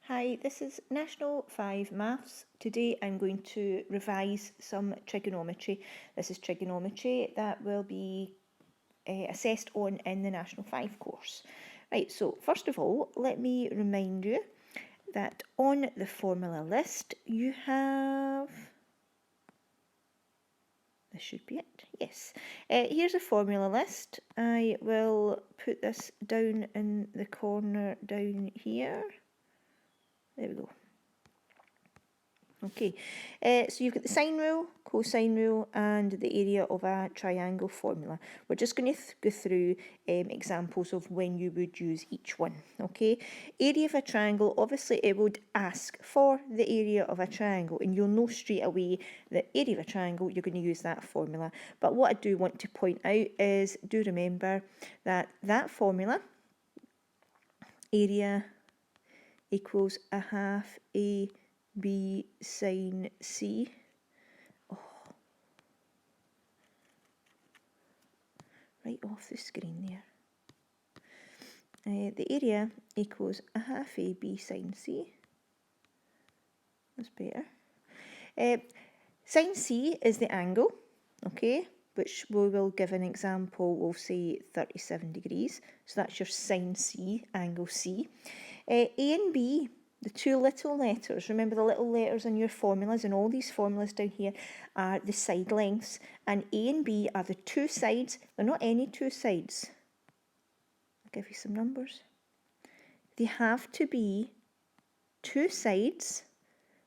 Hi, this is National 5 Maths. Today I'm going to revise some trigonometry. This is trigonometry that will be assessed on in the National 5 course. Right, so first of all, let me remind you that on the formula list you have... This should be it, yes. Here's a formula list. I will put this down in the corner down here. There we go. Okay, so you've got the sine rule, cosine rule, and the area of a triangle formula. We're just going to go through examples of when you would use each one. Okay, area of a triangle, obviously it would ask for the area of a triangle, and you'll know straight away that area of a triangle, you're going to use that formula. But what I do want to point out is, do remember that that formula, area equals a half a B sine C. Right off the screen there. The area equals a half a B sine C. That's better. Sine C is the angle, okay, which we will give an example. We'll say 37 degrees. So that's your sine C, angle C. A and B, the two little letters, remember the little letters in your formulas, and all these formulas down here are the side lengths, and A and B are the two sides. They're not any two sides. I'll give you some numbers. They have to be two sides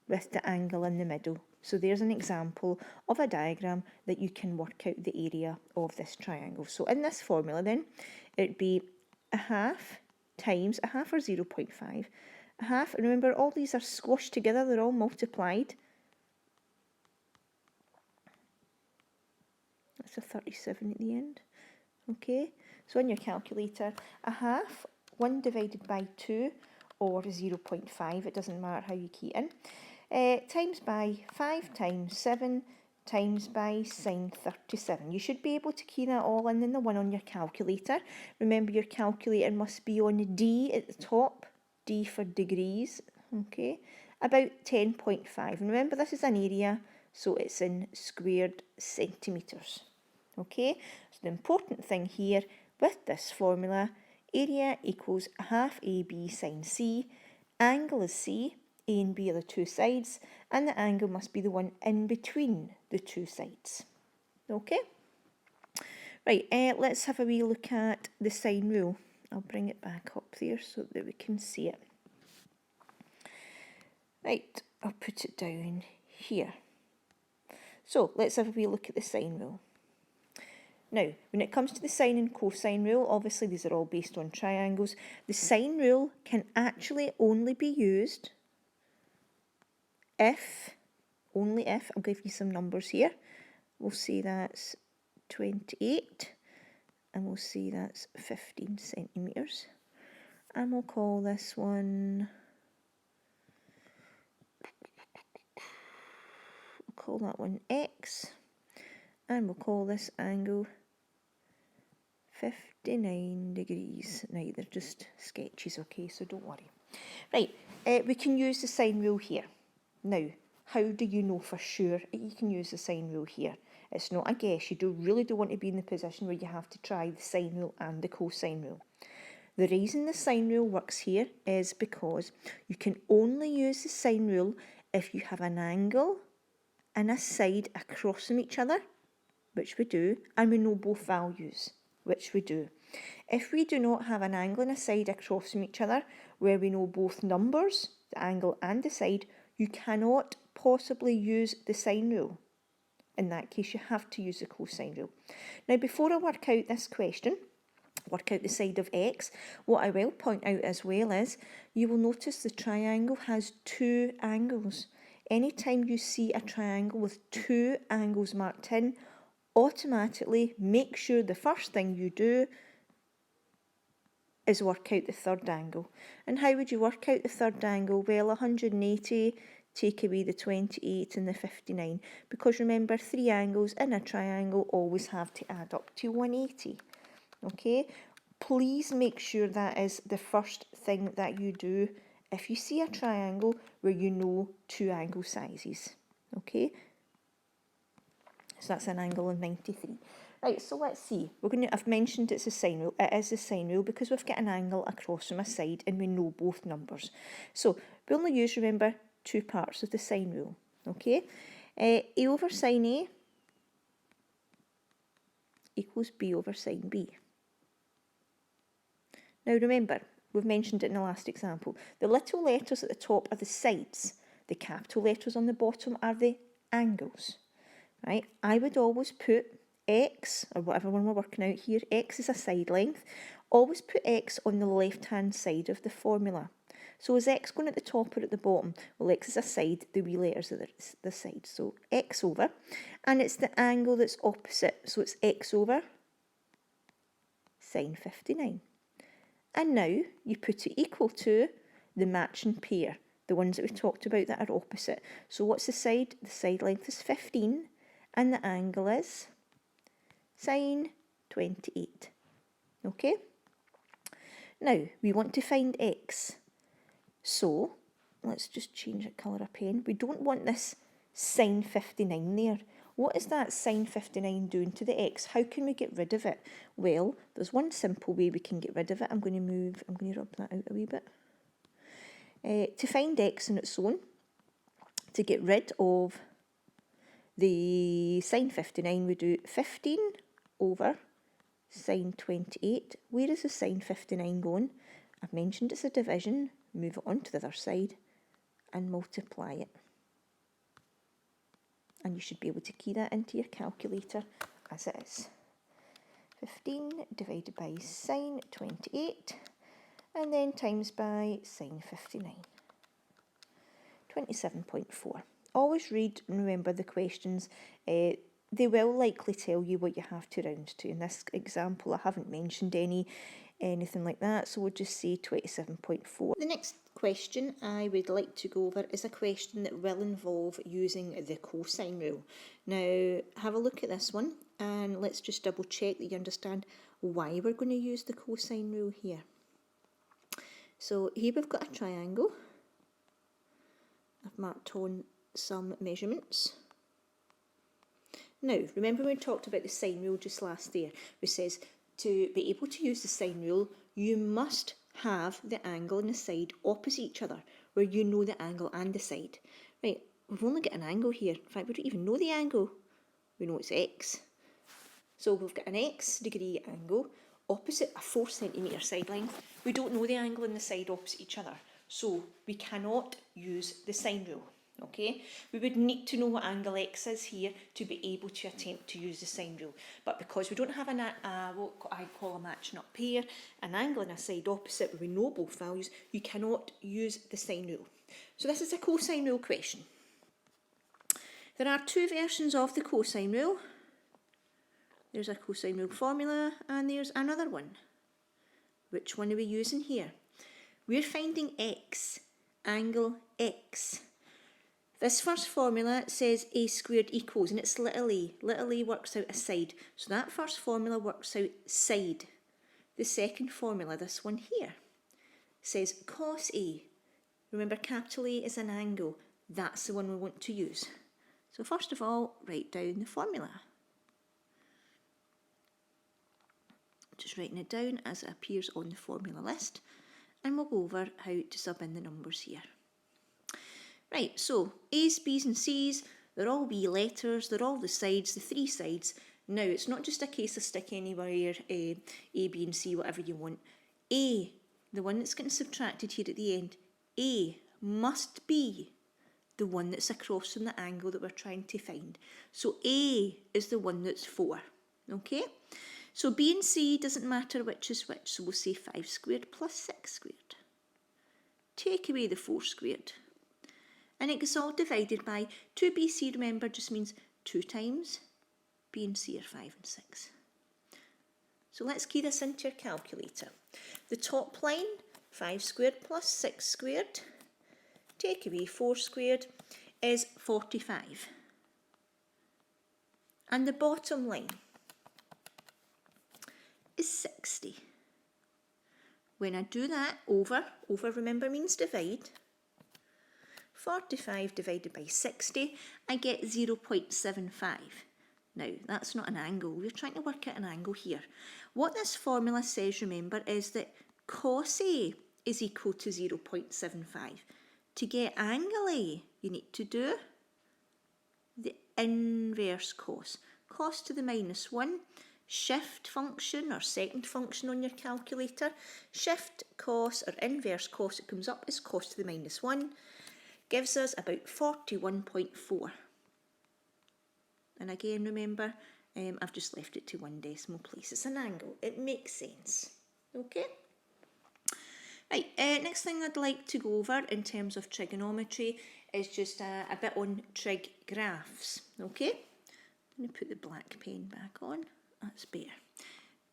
with the angle in the middle. So there's an example of a diagram that you can work out the area of this triangle. So in this formula then, it'd be a half times, a half or 0.5, a half, and remember all these are squashed together, they're all multiplied. That's a 37 at the end. Okay, so on your calculator, a half, 1 divided by 2, or 0.5, it doesn't matter how you key in, times by 5 times 7 times by sine 37. You should be able to key that all in the one on your calculator. Remember, your calculator must be on D at the top, D for degrees, okay, about 10.5. And remember, this is an area, so it's in squared centimetres. Okay, so the important thing here with this formula, area equals a half AB sine C, angle is C, A and B are the two sides, and the angle must be the one in between the two sides. Okay, right, let's have a wee look at the sine rule. I'll bring it back up there so that we can see it. Right, I'll put it down here. So let's have a wee look at the sine rule. Now, when it comes to the sine and cosine rule, obviously these are all based on triangles. The sine rule can actually only be used if, only if, I'll give you some numbers here. We'll say that's 28, and we'll say that's 15 centimetres. And we'll call this one, we'll call that one X, and we'll call this angle 59 degrees. Now, they're just sketches, okay, so don't worry. Right, we can use the sine rule here. Now, how do you know for sure you can use the sine rule here? It's not a guess. You really don't want to be in the position where you have to try the sine rule and the cosine rule. The reason the sine rule works here is because you can only use the sine rule if you have an angle and a side across from each other, which we do, and we know both values, which we do. If we do not have an angle and a side across from each other, where we know both numbers, the angle and the side, you cannot possibly use the sine rule. In that case, you have to use the cosine rule. Now, before I work out this question, work out the side of X, what I will point out as well is, you will notice the triangle has two angles. Anytime you see a triangle with two angles marked in, automatically make sure the first thing you do is work out the third angle. And how would you work out the third angle? Well, 180, take away the 28 and the 59. Because remember, three angles in a triangle always have to add up to 180. Okay, please make sure that is the first thing that you do if you see a triangle where you know two angle sizes, okay? So that's an angle of 93. Right, so let's see. I've mentioned it's a sine rule. It is a sine rule because we've got an angle across from a side and we know both numbers. So we only use, remember, two parts of the sine rule, okay? A over sine A equals B over sine B. Now remember, we've mentioned it in the last example. The little letters at the top are the sides. The capital letters on the bottom are the angles. Right? I would always put x, or whatever one we're working out here, x is a side length. Always put x on the left-hand side of the formula. So is x going at the top or at the bottom? Well, x is a side, the wee letters are the side. So x over, and it's the angle that's opposite. So it's x over sine 59. And now you put it equal to the matching pair, the ones that we talked about that are opposite. So what's the side? The side length is 15 and the angle is sine 28. Okay? Now we want to find x. So let's just change the colour of pen. We don't want this sine 59 there. What is that sine 59 doing to the x? How can we get rid of it? Well, there's one simple way we can get rid of it. I'm going to rub that out a wee bit. To find x on its own, to get rid of the sine 59, we do 15 over sine 28. Where is the sine 59 going? I've mentioned it's a division. Move it on to the other side and multiply it. And you should be able to key that into your calculator as it is. 15 divided by sine 28 and then times by sine 59. 27.4. Always read and remember the questions. They will likely tell you what you have to round to. In this example, I haven't mentioned anything like that, so we'll just say 27.4. The next question I would like to go over is a question that will involve using the cosine rule. Now, have a look at this one and let's just double check that you understand why we're going to use the cosine rule here. So here we've got a triangle. I've marked on some measurements. Now, remember when we talked about the sine rule just last year, which says to be able to use the sine rule, you must have the angle and the side opposite each other, where you know the angle and the side. Right, we've only got an angle here. In fact, we don't even know the angle. We know it's x. So we've got an x degree angle opposite a 4 centimetre side length. We don't know the angle and the side opposite each other, so we cannot use the sine rule. Okay, we would need to know what angle x is here to be able to attempt to use the sine rule. But because we don't have what I call a matching up pair, an angle and a side opposite where we know both values, you cannot use the sine rule. So this is a cosine rule question. There are two versions of the cosine rule. There's a cosine rule formula and there's another one. Which one are we using here? We're finding x, angle x. This first formula says a squared equals, and it's little a. Little a works out a side. So that first formula works out side. The second formula, this one here, says cos A. Remember, capital A is an angle. That's the one we want to use. So first of all, write down the formula. Just writing it down as it appears on the formula list. And we'll go over how to sub in the numbers here. Right, so A's, B's and C's, they're all wee letters, they're all the sides, the three sides. Now, it's not just a case of stick anywhere A, B and C, whatever you want. A, the one that's getting subtracted here at the end, A must be the one that's across from the angle that we're trying to find. So A is the one that's 4, okay? So B and C doesn't matter which is which, so we'll say 5 squared plus 6 squared. Take away the 4 squared. And it gets all divided by 2BC, remember, just means 2 times. B and C are 5 and 6. So let's key this into your calculator. The top line, 5 squared plus 6 squared, take away 4 squared, is 45. And the bottom line is 60. when I do that over remember means divide, 45 divided by 60, I get 0.75. Now, that's not an angle. We're trying to work out an angle here. What this formula says, remember, is that cos A is equal to 0.75. To get angle A, you need to do the inverse cos. Cos to the minus 1, shift function or second function on your calculator. Shift cos or inverse cos, it comes up as cos to the minus 1, gives us about 41.4. And again, remember, I've just left it to one decimal place. It's an angle. It makes sense. Okay? Right, next thing I'd like to go over in terms of trigonometry is just a bit on trig graphs. Okay? I'm going to put the black pen back on. That's better.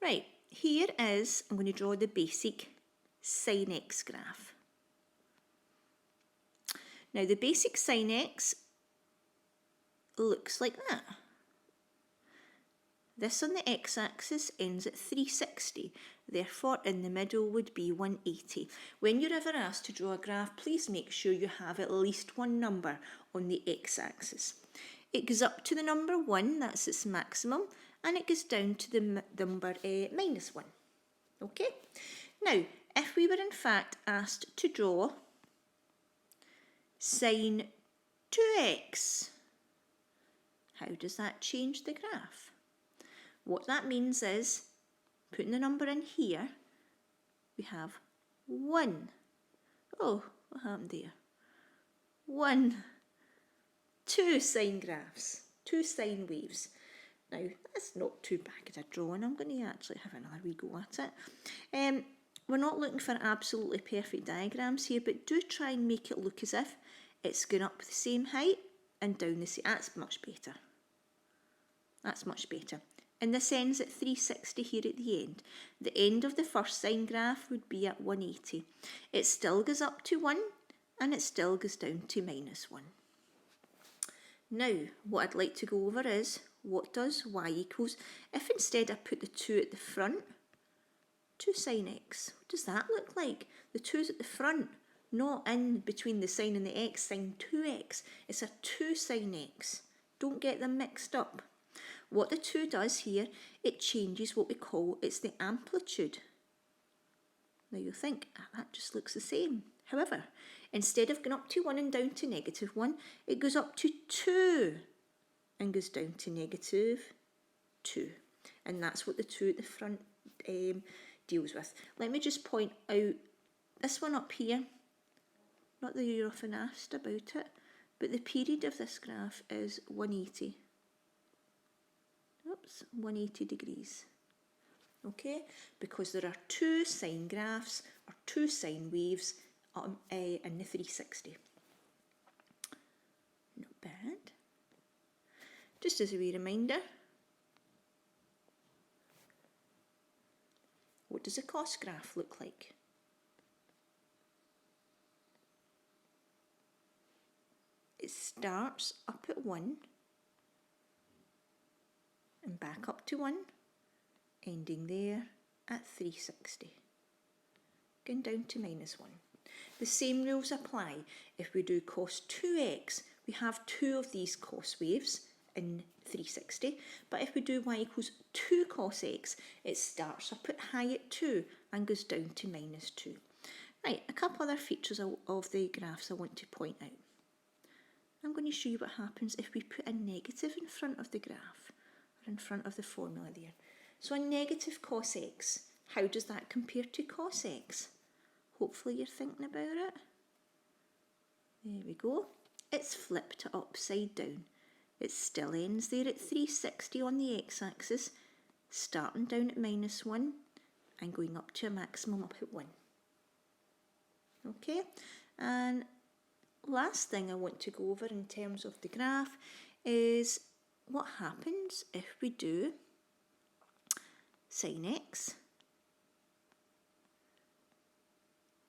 Right, here is, I'm going to draw the basic sine x graph. Now, the basic sine x looks like that. This on the x-axis ends at 360, therefore in the middle would be 180. When you're ever asked to draw a graph, please make sure you have at least one number on the x-axis. It goes up to the number 1, that's its maximum, and it goes down to the number minus 1. Okay? Now, if we were in fact asked to draw sine 2x, how does that change the graph? What that means is, putting the number in here, we have 1. Oh, what happened there? 1, 2 sine graphs, 2 sine waves. Now, that's not too bad a drawing. I'm going to actually have another wee go at it. We're not looking for absolutely perfect diagrams here, but do try and make it look as if it's going up the same height and down the same. That's much better. That's much better. And this ends at 360 here at the end. The end of the first sine graph would be at 180. It still goes up to 1 and it still goes down to minus 1. Now, what I'd like to go over is, what does y equals, if instead I put the 2 at the front, 2 sine x. What does that look like? The 2's at the front, not in between the sine and the x, sine 2x. It's a 2 sine x. Don't get them mixed up. What the 2 does here, it changes what we call, it's the amplitude. Now you'll think, that just looks the same. However, instead of going up to 1 and down to negative 1, it goes up to 2 and goes down to negative 2. And that's what the 2 at the front deals with. Let me just point out this one up here, not that you're often asked about it, but the period of this graph is 180. Oops, 180 degrees. Okay, because there are 2 sine graphs or 2 sine waves in the 360. Not bad. Just as a wee reminder, what does a cos graph look like? It starts up at 1 and back up to 1, ending there at 360. Going down to minus 1. The same rules apply. If we do cos 2x, we have 2 of these cos waves in 360, but if we do y equals 2 cos x, it starts up at high at 2 and goes down to minus 2. Right, a couple other features of the graphs I want to point out. I'm going to show you what happens if we put a negative in front of the graph, or in front of the formula there. So a negative cos x, how does that compare to cos x? Hopefully you're thinking about it. There we go. It's flipped upside down. It still ends there at 360 on the x-axis, starting down at minus 1 and going up to a maximum up at 1. Okay, and last thing I want to go over in terms of the graph is what happens if we do sine x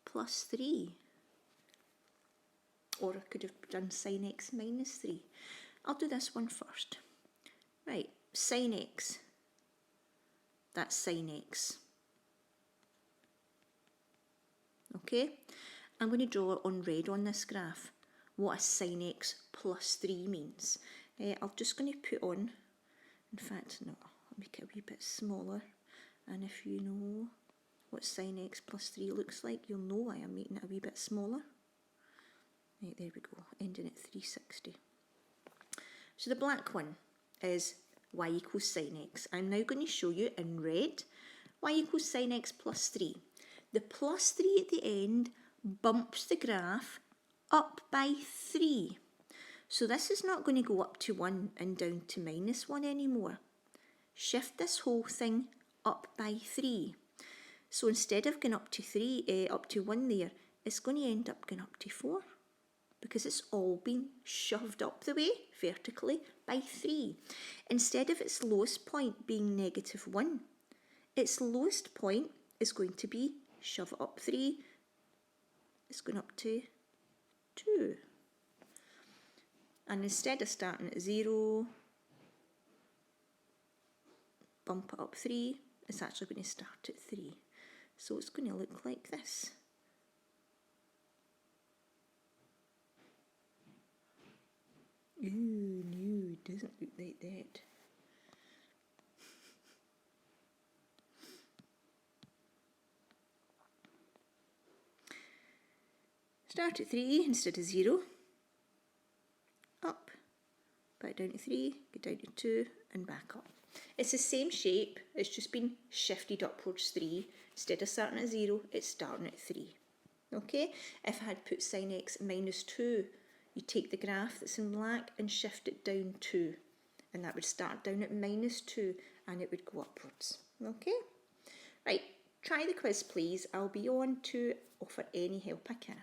plus 3. Or I could have done sine x minus 3. I'll do this one first. Right, sine x. That's sine x. Okay, I'm going to draw on red on this graph what a sine x plus 3 means. I'm just going to put on, in fact, no, I'll make it a wee bit smaller. And if you know what sine x plus 3 looks like, you'll know why I'm making it a wee bit smaller. Right, there we go, ending at 360. So the black one is y equals sine x. I'm now going to show you in red y equals sine x plus 3. The plus 3 at the end bumps the graph up by 3. So this is not going to go up to 1 and down to -1 anymore. Shift this whole thing up by 3. So instead of going up to 1 there, it's going to end up going up to 4 because it's all been shoved up the way vertically by 3. Instead of its lowest point being -1, its lowest point is going to be shove it up 3. It's going up to 2. And instead of starting at 0, bump it up 3, it's actually going to start at 3. So it's going to look like this. Ooh, no, it doesn't look like that. Start at 3 instead of 0. Up, back down to 3, go down to 2 and back up. It's the same shape, it's just been shifted upwards 3. Instead of starting at 0, it's starting at 3. Okay, if I had put sine x minus 2, you take the graph that's in black and shift it down 2. And that would start down at -2 and it would go upwards. Okay, right, try the quiz please. I'll be on to offer any help I can.